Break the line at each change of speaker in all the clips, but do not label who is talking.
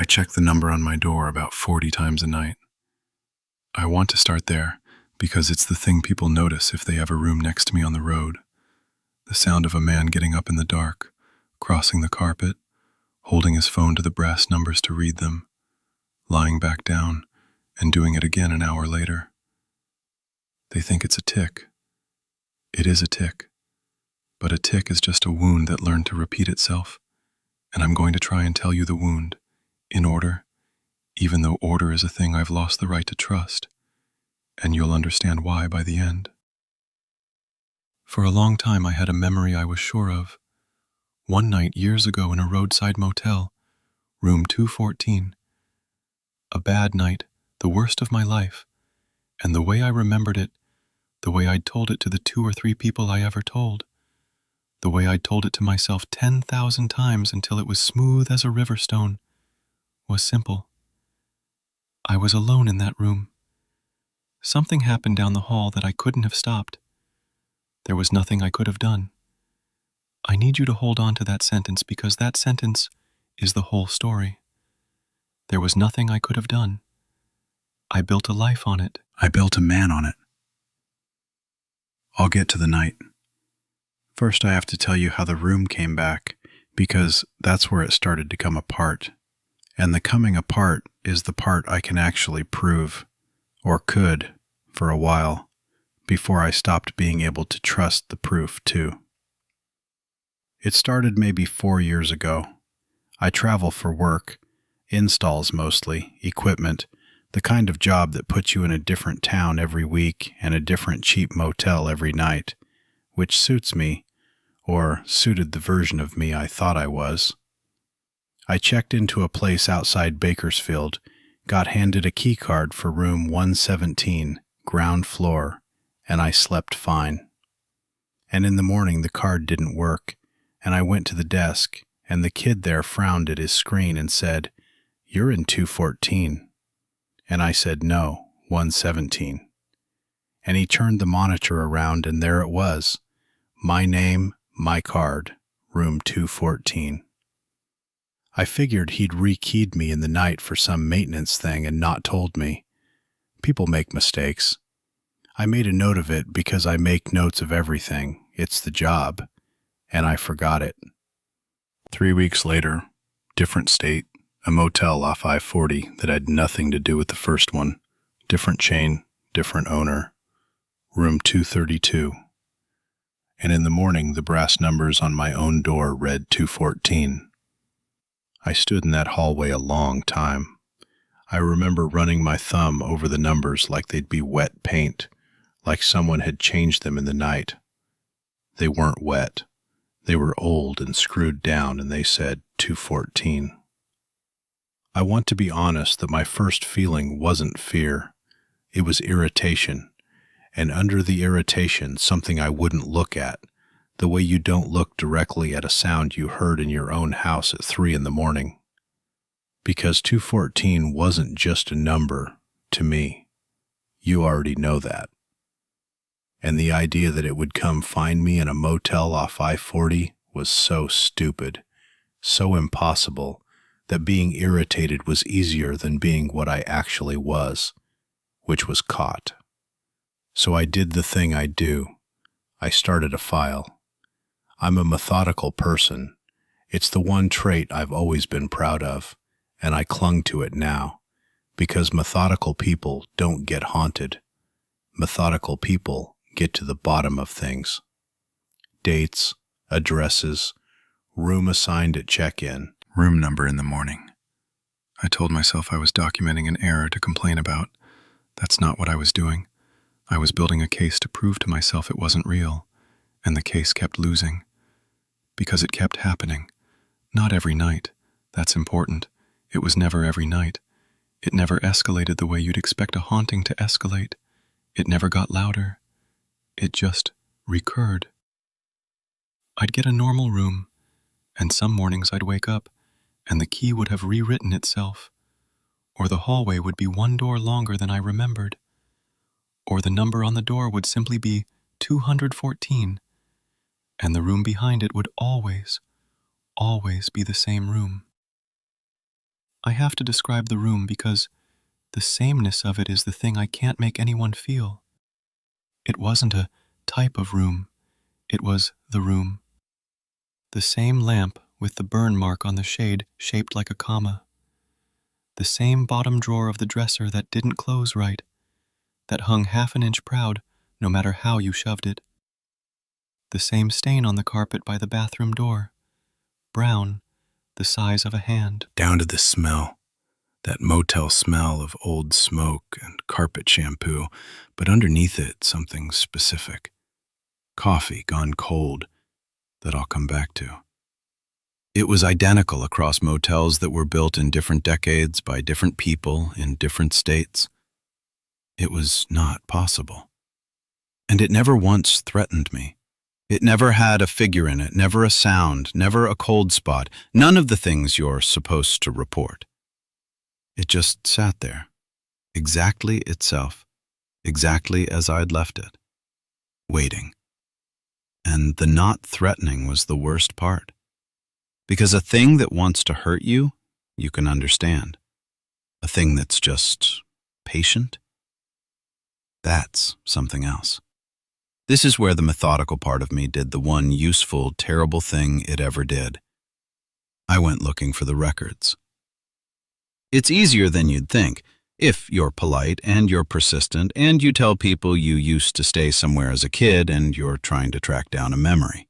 I check the number on my door about 40 times a night. I want to start there because it's the thing people notice if they have a room next to me on the road. The sound of a man getting up in the dark, crossing the carpet, holding his phone to the brass numbers to read them, lying back down, and doing it again an hour later. They think it's a tic. It is a tic. But a tic is just a wound that learned to repeat itself, and I'm going to try and tell you the wound, in order, even though order is a thing I've lost the right to trust, and you'll understand why by the end. For a long time I had a memory I was sure of. One night years ago in a roadside motel, room 214. A bad night, the worst of my life, and the way I remembered it, the way I'd told it to the 2 or 3 people I ever told, the way I'd told it to myself 10,000 times until it was smooth as a river stone, was simple. I was alone in that room. Something happened down the hall that I couldn't have stopped. There was nothing I could have done. I need you to hold on to that sentence because that sentence is the whole story. There was nothing I could have done. I built a life on it.
I built a man on it. I'll get to the night. First, I have to tell you how the room came back, because that's where it started to come apart. And the coming apart is the part I can actually prove, or could, for a while, before I stopped being able to trust the proof, too. It started maybe 4 years ago. I travel for work, installs mostly, equipment, the kind of job that puts you in a different town every week and a different cheap motel every night, which suits me, or suited the version of me I thought I was. I checked into a place outside Bakersfield, got handed a key card for room 117, ground floor, and I slept fine. And in the morning the card didn't work, and I went to the desk, and the kid there frowned at his screen and said, "You're in 214. And I said, "No, 117. And he turned the monitor around, and there it was. My name, my card, room 214. I figured he'd rekeyed me in the night for some maintenance thing and not told me. People make mistakes. I made a note of it because I make notes of everything. It's the job. And I forgot it. 3 weeks later, different state, a motel off I-40 that had nothing to do with the first one, different chain, different owner, room 232. And in the morning, the brass numbers on my own door read 214. I stood in that hallway a long time. I remember running my thumb over the numbers like they'd be wet paint, like someone had changed them in the night. They weren't wet. They were old and screwed down, and they said 214. I want to be honest that my first feeling wasn't fear. It was irritation. And under the irritation, something I wouldn't look at, the way you don't look directly at a sound you heard in your own house at 3 in the morning. Because 214 wasn't just a number to me. You already know that. And the idea that it would come find me in a motel off I-40 was so stupid, so impossible, that being irritated was easier than being what I actually was, which was caught. So I did the thing I do. I started a file. I'm a methodical person. It's the one trait I've always been proud of, and I clung to it now, because methodical people don't get haunted. Methodical people get to the bottom of things. Dates, addresses, room assigned at check-in, room number in the morning. I told myself I was documenting an error to complain about. That's not what I was doing. I was building a case to prove to myself it wasn't real, and the case kept losing. Because it kept happening. Not every night. That's important. It was never every night. It never escalated the way you'd expect a haunting to escalate. It never got louder. It just recurred. I'd get a normal room, and some mornings I'd wake up, and the key would have rewritten itself, or the hallway would be 1 door longer than I remembered, or the number on the door would simply be 214, and the room behind it would always be the same room.
I have to describe the room because the sameness of it is the thing I can't make anyone feel. It wasn't a type of room. It was the room. The same lamp with the burn mark on the shade shaped like a comma. The same bottom drawer of the dresser that didn't close right, that hung half an inch proud no matter how you shoved it. The same stain on the carpet by the bathroom door, brown, the size of a hand.
Down to the smell, that motel smell of old smoke and carpet shampoo, but underneath it something specific. Coffee gone cold that I'll come back to. It was identical across motels that were built in different decades by different people in different states. It was not possible. And it never once threatened me. It never had a figure in it, never a sound, never a cold spot, none of the things you're supposed to report. It just sat there, exactly itself, exactly as I'd left it, waiting. And the not threatening was the worst part. Because a thing that wants to hurt you, you can understand. A thing that's just patient, that's something else. This is where the methodical part of me did the one useful, terrible thing it ever did. I went looking for the records. It's easier than you'd think, if you're polite and you're persistent and you tell people you used to stay somewhere as a kid and you're trying to track down a memory.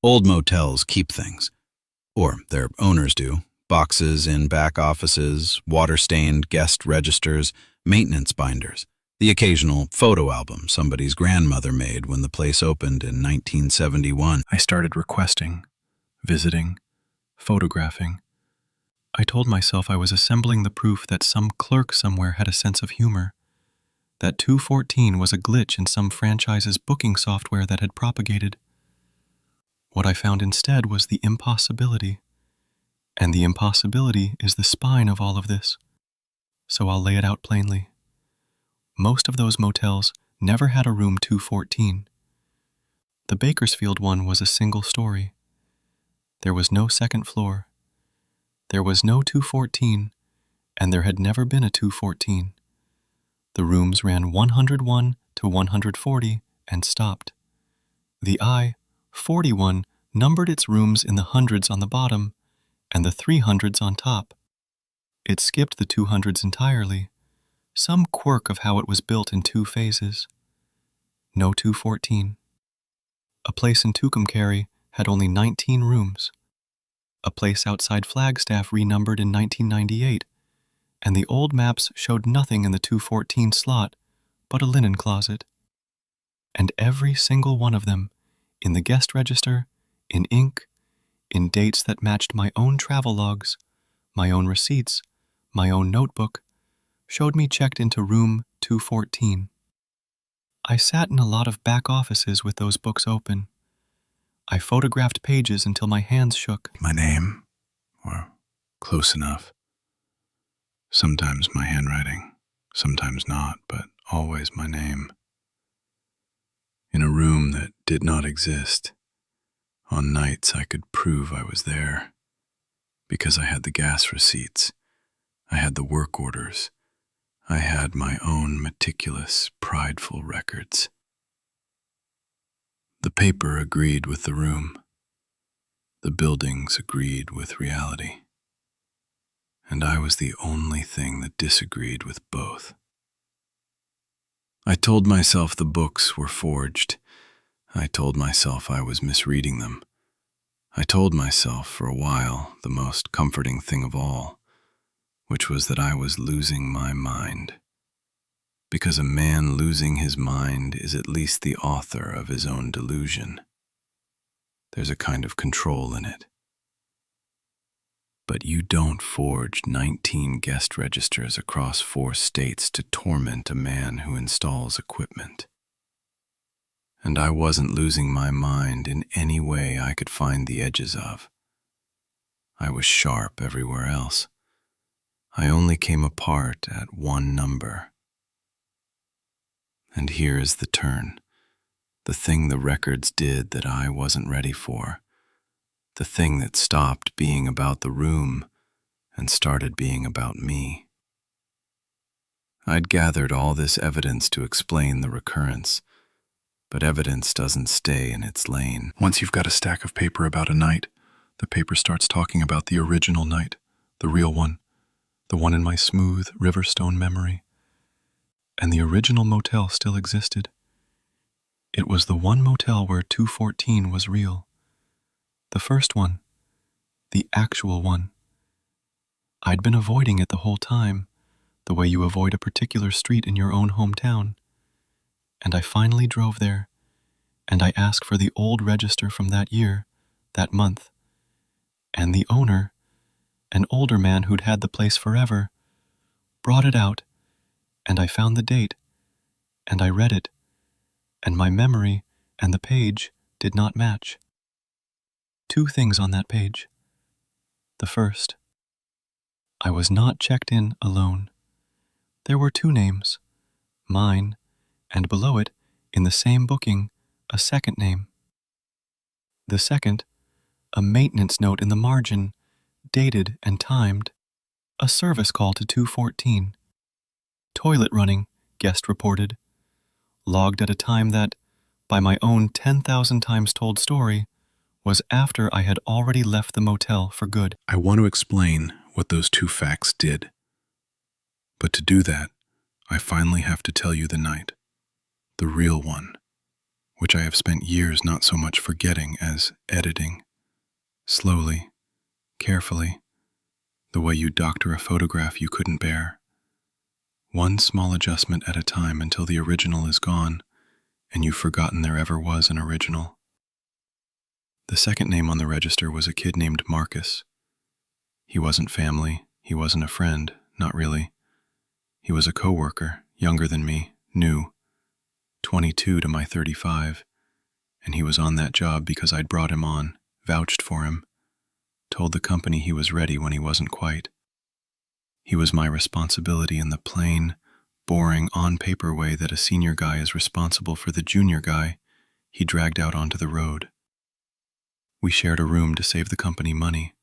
Old motels keep things. Or their owners do. Boxes in back offices, water-stained guest registers, maintenance binders, the occasional photo album somebody's grandmother made when the place opened in 1971.
I started requesting, visiting, photographing. I told myself I was assembling the proof that some clerk somewhere had a sense of humor, that 214 was a glitch in some franchise's booking software that had propagated. What I found instead was the impossibility. And the impossibility is the spine of all of this. So I'll lay it out plainly. Most of those motels never had a room 214. The Bakersfield one was a single story. There was no second floor. There was no 214, and there had never been a 214. The rooms ran 101 to 140 and stopped. The I-41 numbered its rooms in the hundreds on the bottom and the 300s on top. It skipped the 200s entirely, some quirk of how it was built in two phases. No 214. A place in Tucumcari had only 19 rooms. A place outside Flagstaff renumbered in 1998, and the old maps showed nothing in the 214 slot but a linen closet. And every single one of them, in the guest register, in ink, in dates that matched my own travel logs, my own receipts, my own notebook, showed me checked into room 214. I sat in a lot of back offices with those books open. I photographed pages until my hands shook.
My name, or close enough. Sometimes my handwriting, sometimes not, but always my name. In a room that did not exist. On nights I could prove I was there, because I had the gas receipts, I had the work orders, I had my own meticulous, prideful records. The paper agreed with the room. The buildings agreed with reality. And I was the only thing that disagreed with both. I told myself the books were forged. I told myself I was misreading them. I told myself for a while the most comforting thing of all, which was that I was losing my mind. Because a man losing his mind is at least the author of his own delusion. There's a kind of control in it. But you don't forge 19 guest registers across 4 states to torment a man who installs equipment. And I wasn't losing my mind in any way I could find the edges of. I was sharp everywhere else. I only came apart at one number. And here is the turn, the thing the records did that I wasn't ready for, the thing that stopped being about the room
and started being about me. I'd gathered all this evidence to explain the recurrence, but evidence doesn't stay in its lane. Once you've got a stack of paper about a night, the paper starts talking about the original night, the real one, the one in my smooth Riverstone memory. And the original motel still existed. It was the one motel where 214 was real. The first one. The actual one. I'd been avoiding it the whole time, the way you avoid a particular street in your own hometown. And I finally drove there, and I asked for the old register from that year, that month. And the owner, an older man who'd had the place forever, brought it out, and I found the date, and I read it, and my memory and the page did not match. 2 things on that page. The first, I was not checked in alone. There were 2 names, mine, and below it, in the same booking, a second name. The second, a maintenance note in the margin, dated and timed, a service call to 214. Toilet running, guest reported, logged at a time that, by my own 10,000 times told story, was after I had already left the motel for good. I want to explain what those 2 facts did. But to do that, I finally have to tell you the night, the real one, which I have spent years not so much forgetting as editing. Slowly, carefully, the way you doctor a photograph you couldn't bear. One small adjustment at a time until the original is gone, and you've forgotten there ever was an original. The second name on the register was a kid named Marcus. He wasn't family, he wasn't a friend, not really. He was a coworker, younger than me, new, 22 to my 35, and he was on that job because I'd brought him on, vouched for him, told the company he was ready when he wasn't quite. He was my responsibility in the plain, boring, on-paper way that a senior guy is responsible for the junior guy he dragged out onto the road. We shared a room to save the company money,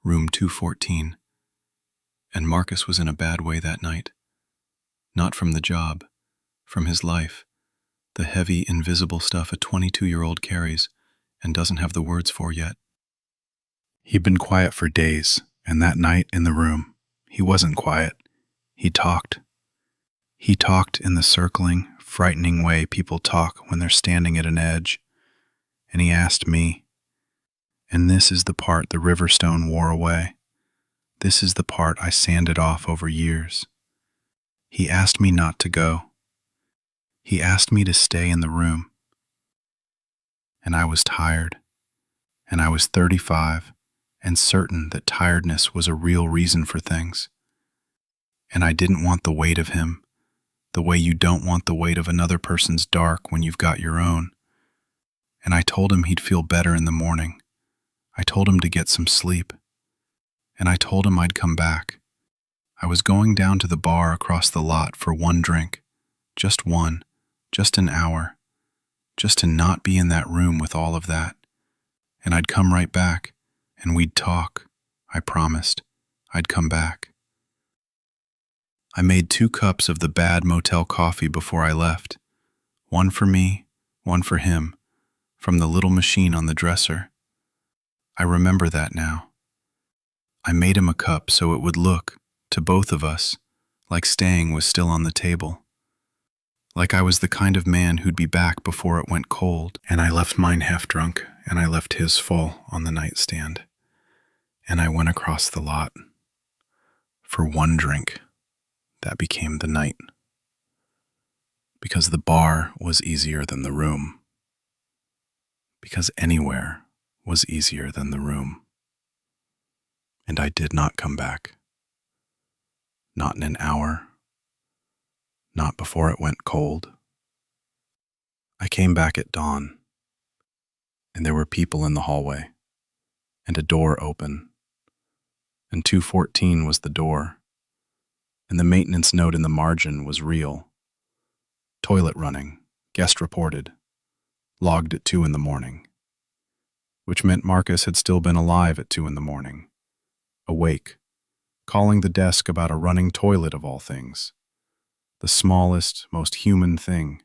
room 214, and Marcus was in a bad way that night. Not from the job, from his life, the heavy, invisible stuff a 22-year-old carries and doesn't have the words for yet. He'd been quiet for days, and that night in the room, he wasn't quiet. He talked. He talked in the circling, frightening way people talk when they're standing at an edge. And he asked me, and this is the part the Riverstone wore away. This is the part I sanded off over years. He asked me not to go. He asked me to stay in the room. And I was tired. And I was 35 and certain that tiredness was a real reason for things. And I didn't want the weight of him, the way you don't want the weight of another person's dark when you've got your own. And I told him he'd feel better in the morning. I told him to get some sleep. And I told him I'd come back. I was going down to the bar across the lot for one drink. Just one. Just an hour. Just to not be in that room with all of that. And I'd come right back, and we'd talk. I promised. I'd come back. I made 2 cups of the bad motel coffee before I left. One for me, one for him, from the little machine on the dresser. I remember that now. I made him a cup so it would look, to both of us, like staying was still on the table. Like I was the kind of man who'd be back before it went cold. And I left mine half drunk, and I left his full on the nightstand. And I went across the lot. For one drink, that became the night. Because the bar was easier than the room. Because anywhere was easier than the room. And I did not come back. Not in an hour. Not before it went cold. I came back at dawn, and there were people in the hallway, and a door open, and 214 was the door, and the maintenance note in the margin was real. Toilet running, guest reported, logged at 2 in the morning, which meant Marcus had still been alive at 2 in the morning, awake,
calling the desk about a running toilet of all things. The smallest, most human thing.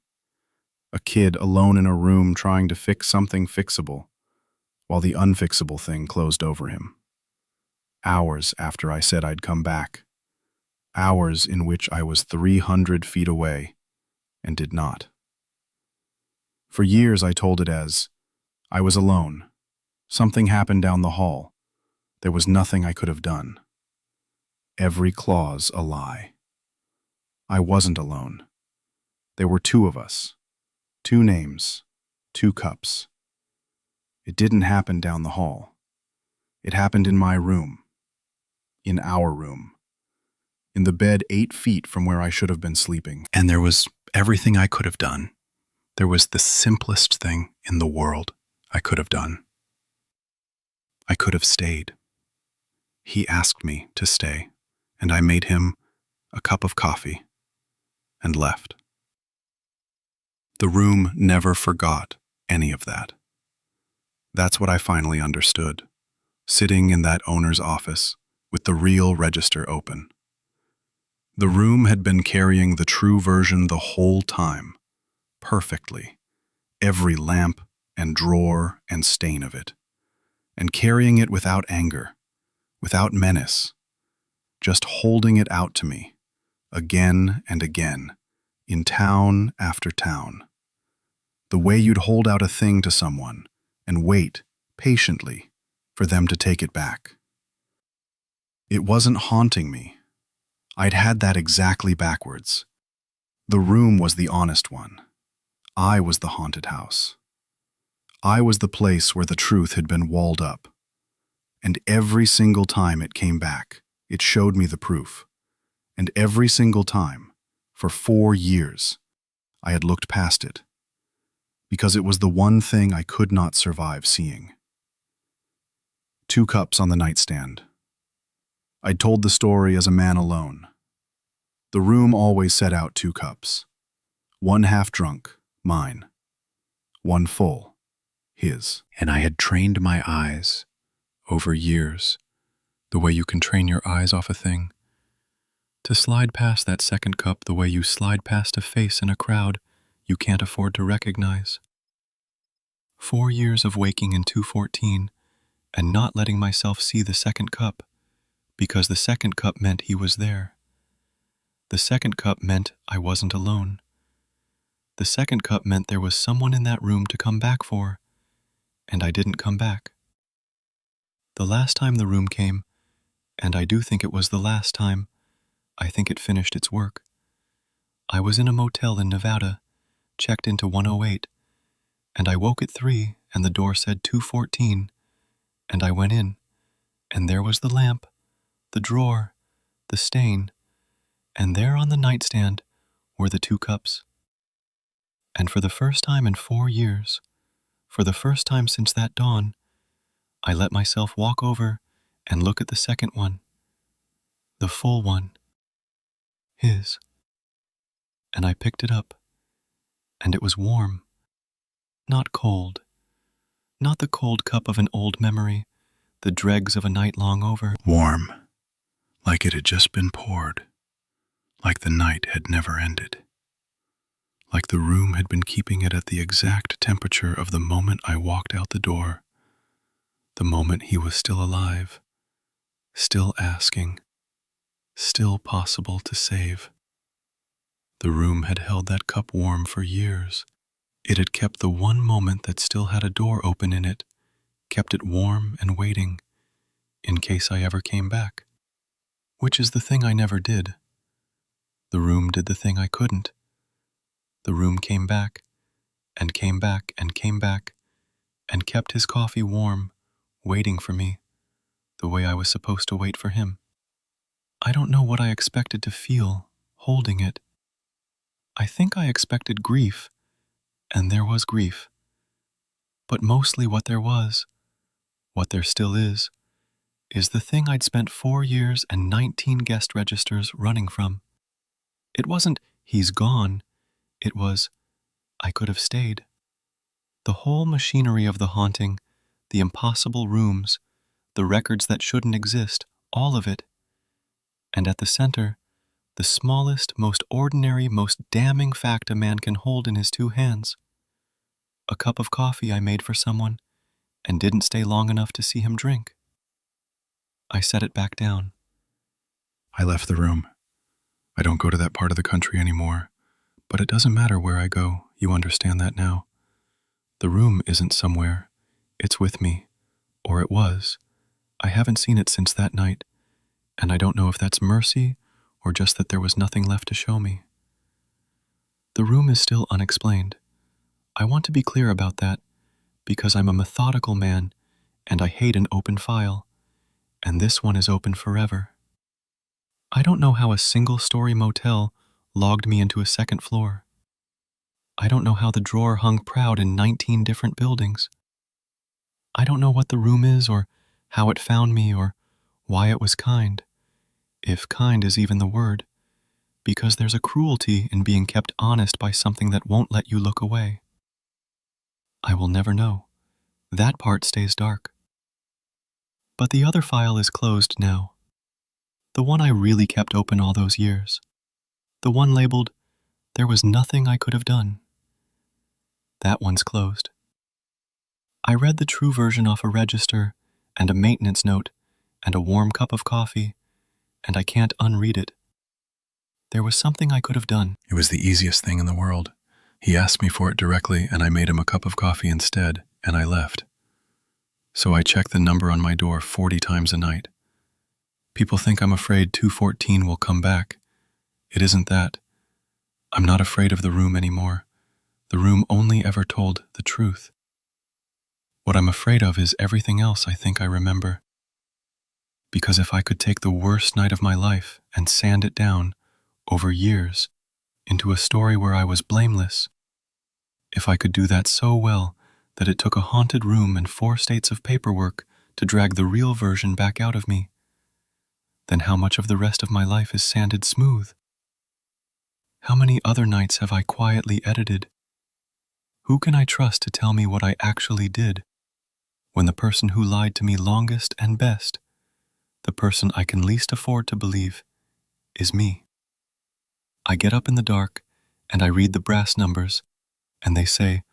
A kid alone in a room trying to fix something fixable, while the unfixable thing closed over him. Hours after I said I'd come back. Hours in which I was 300 feet away and did not. For years I told it as, I was alone. Something happened down the hall. There was nothing I could have done. Every clause a lie. I wasn't alone. There were two of us. Two names. Two cups. It didn't happen down the hall. It happened in my room. In our room. In the bed 8 feet from where I should have been sleeping.
And there was everything I could have done. There was the simplest thing in the world I could have done. I could have stayed. He asked me to stay, and I made him a cup of coffee and left. The room never forgot any of that. That's what I finally understood, sitting in that owner's office with the real register open. The room had been carrying the true version the whole time, perfectly, every lamp and drawer and stain of it, and carrying it without anger, without menace, just holding it out to me, again and again, in town after town. The way you'd hold out a thing to someone and wait, patiently, for them to take it back. It wasn't haunting me. I'd had that exactly backwards. The room was the honest one. I was the haunted house. I was the place where the truth had been walled up. And every single time it came back, it showed me the proof. And every single time, for 4 years, I had looked past it. Because it was the one thing I could not survive seeing. 2 cups on the nightstand. I'd told the story as a man alone. The room always set out 2 cups. 1 half drunk, mine. 1 full, his. And I had trained my eyes over years, the way you can train your eyes off a thing, to slide past that second cup the way you slide past a face in a crowd you can't afford to recognize. 4 years of waking in 2:14 and not letting myself see the second cup, because the second cup meant he was there. The second cup meant I wasn't alone. The second cup meant there was someone in that room to come back for, and I didn't come back. The last time the room came, and I do think it was the last time, I think it finished its work. I was in a motel in Nevada, checked into 108, and I woke at 3 and the door said 2:14, and I went in, and there was the lamp, the drawer, the stain, and there on the nightstand were the 2 cups. And for the first time in 4 years, for the first time since that dawn, I let myself walk over and look at the second one, the full one, his. And I picked it up, and it was warm, not cold, not the cold cup of an old memory, the dregs of a night long over.
Warm, like it had just been poured, like the night had never ended, like the room had been keeping it at the exact temperature of the moment I walked out the door, the moment he was still alive, still asking, still possible to save. The room had held that cup warm for years. It had kept the one moment that still had a door open in it, kept it warm and waiting, in case I ever came back. Which is the thing I never did. The room did the thing I couldn't. The room came back, and came back, and came back, and kept his coffee warm, waiting for me, the way I was supposed to wait for him. I don't know what I expected to feel, holding it. I think I expected grief, and there was grief. But mostly what there was, what there still is the thing I'd spent 4 years and 19 guest registers running from. It wasn't, he's gone. It was, I could have stayed. The whole machinery of the haunting, the impossible rooms, the records that shouldn't exist, all of it,
And at the center, the smallest, most ordinary, most damning fact a man can hold in his two hands. A cup of coffee I made for someone and didn't stay long enough to see him drink. I set it back down. I left the room. I don't go to that part of the country anymore, but it doesn't matter where I go. You understand that now. The room isn't somewhere. It's with me. Or it was. I haven't seen it since that night, and I don't know if that's mercy or just that there was nothing left to show me. The room is still unexplained. I want to be clear about that because I'm a methodical man and I hate an open file, and this one is open forever. I don't know how a single-story motel logged me into a second floor. I don't know how the drawer hung proud in 19 different buildings. I don't know what the room is or how it found me or why it was kind, if kind is even the word, because there's a cruelty in being kept honest by something that won't let you look away. I will never know. That part stays dark. But the other file is closed now. The one I really kept open all those years. The one labeled, "There was nothing I could have done." That one's closed. I read the true version off a register and a maintenance note and a warm cup of coffee, and I can't unread it. There was something I could have done. It was the easiest thing in the world. He asked me for it directly, and I made him a cup of coffee instead, and I left. So I check the number on my door 40 times a night. People think I'm afraid 214 will come back. It isn't that. I'm not afraid of the room anymore. The room only ever told the truth. What I'm afraid of is everything else I think I remember. Because if I could take the worst night of my life and sand it down, over years, into a story where I was blameless, if I could do that so well that it took a haunted room and 4 states of paperwork to drag the real version back out of me, then how much of the rest of my life is sanded smooth? How many other nights have I quietly edited? Who can I trust to tell me what I actually did, when the person who lied to me longest and best, the person I can least afford to believe, is me? I get up in the dark and I read the brass numbers, and they say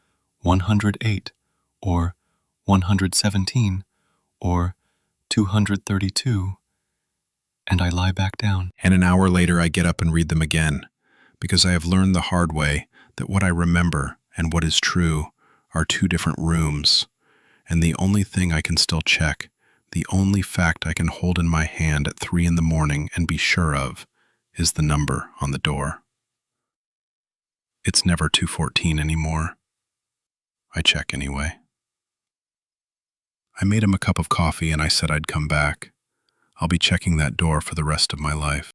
108 or 117 or 232, and I lie back down.
And an hour later, I get up and read them again, because I have learned the hard way that what I remember and what is true are 2 different rooms, and the only thing I can still check, the only fact I can hold in my hand at 3 in the morning and be sure of, is the number on the door. It's never 214 anymore. I check anyway. I made him a cup of coffee and I said I'd come back. I'll be checking that door for the rest of my life.